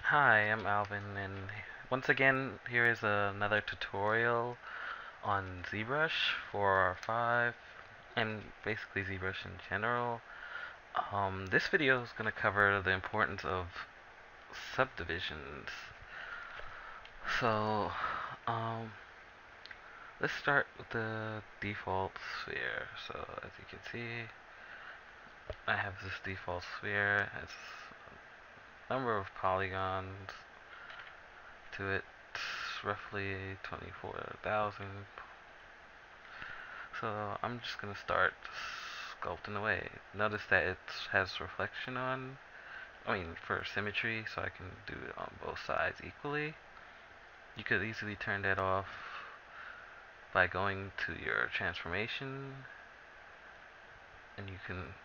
Hi, I'm Alvin, and once again, here is another tutorial on ZBrush for 5 and basically ZBrush in general. This video is going to cover the importance of subdivisions. So, um, let's start with the default sphere. So, as you can see, I have this default sphere. It has a number of polygons to it, roughly 24,000. So I'm just gonna start sculpting away. Notice that it has reflection on, for symmetry, so I can do it on both sides equally. You could easily turn that off by going to your transformation, and you can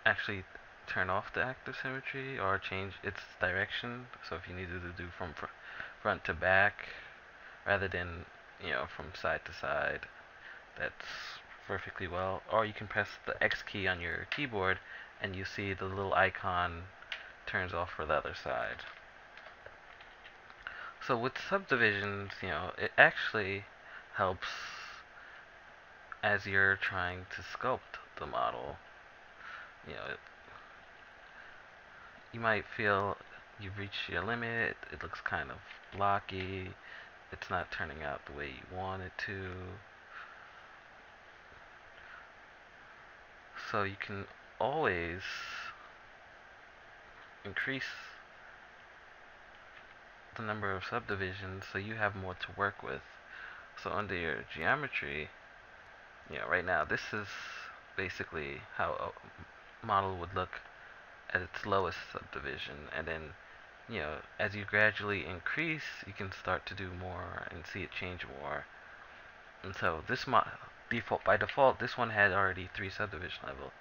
actually turn off the active symmetry or change its direction. So if you needed to do from front to back rather than from side to side, that's perfectly well. Or you can press the X key on your keyboard and you see the little icon turns off for the other side. So with subdivisions, it actually helps as you're trying to sculpt the model. You might feel you've reached your limit, it looks kind of blocky, it's not turning out the way you want it to. So you can always increase the number of subdivisions so you have more to work with. So under your geometry, right now this is basically how a model would look at its lowest subdivision, and then as you gradually increase, you can start to do more and see it change more. And so this by default, this one had already 3 subdivision level.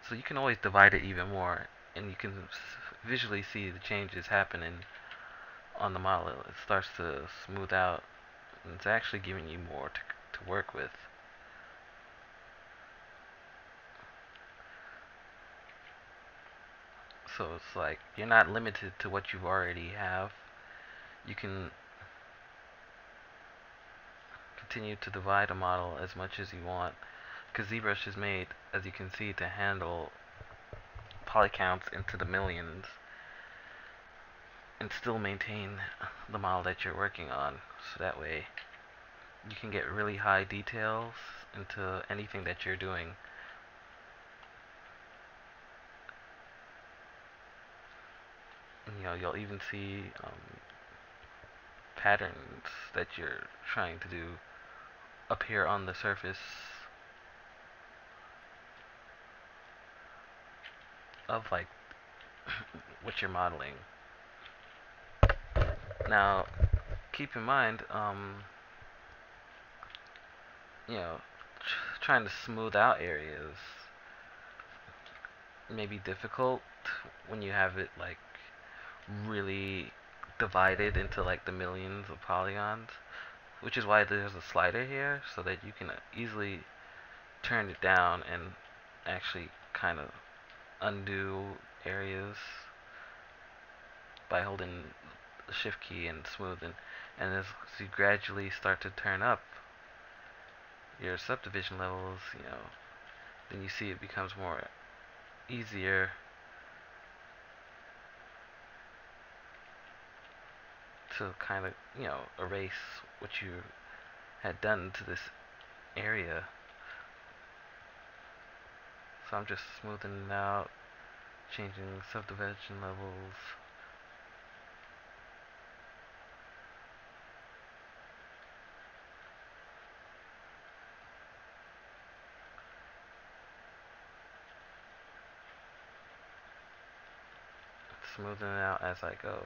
So you can always divide it even more, and you can visually see the changes happening on the model. It starts to smooth out, and it's actually giving you more to work with. So it's like you're not limited to what you already have. You can continue to divide a model as much as you want, because ZBrush is made, as you can see, to handle poly counts into the millions and still maintain the model that you're working on. So that way you can get really high details into anything that you're doing. And, you'll even see patterns that you're trying to do appear on the surface of like what you're modeling. Now, keep in mind, you know, trying to smooth out areas may be difficult when you have it like really divided into like the millions of polygons, which is why there's a slider here so that you can easily turn it down and actually kind of undo areas by holding the shift key and smoothing. And as you gradually start to turn up your subdivision levels, then you see it becomes more easier to kind of, erase what you had done to this area. So I'm just smoothing it out, changing subdivision levels. Smoothing it out as I go.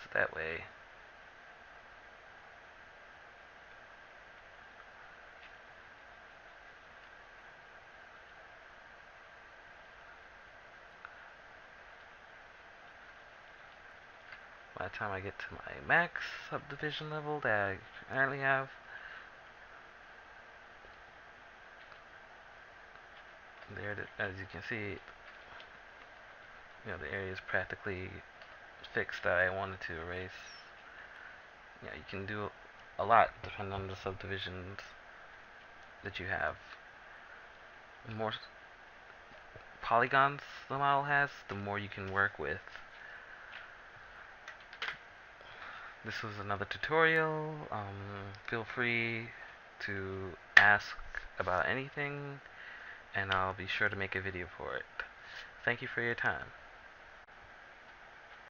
So that way by the time I get to my max subdivision level that I currently have, there, as you can see, the area is practically fixed that I wanted to erase. Yeah, you can do a lot depending on the subdivisions that you have. The more polygons the model has, the more you can work with. This was another tutorial. Feel free to ask about anything, and I'll be sure to make a video for it. Thank you for your time.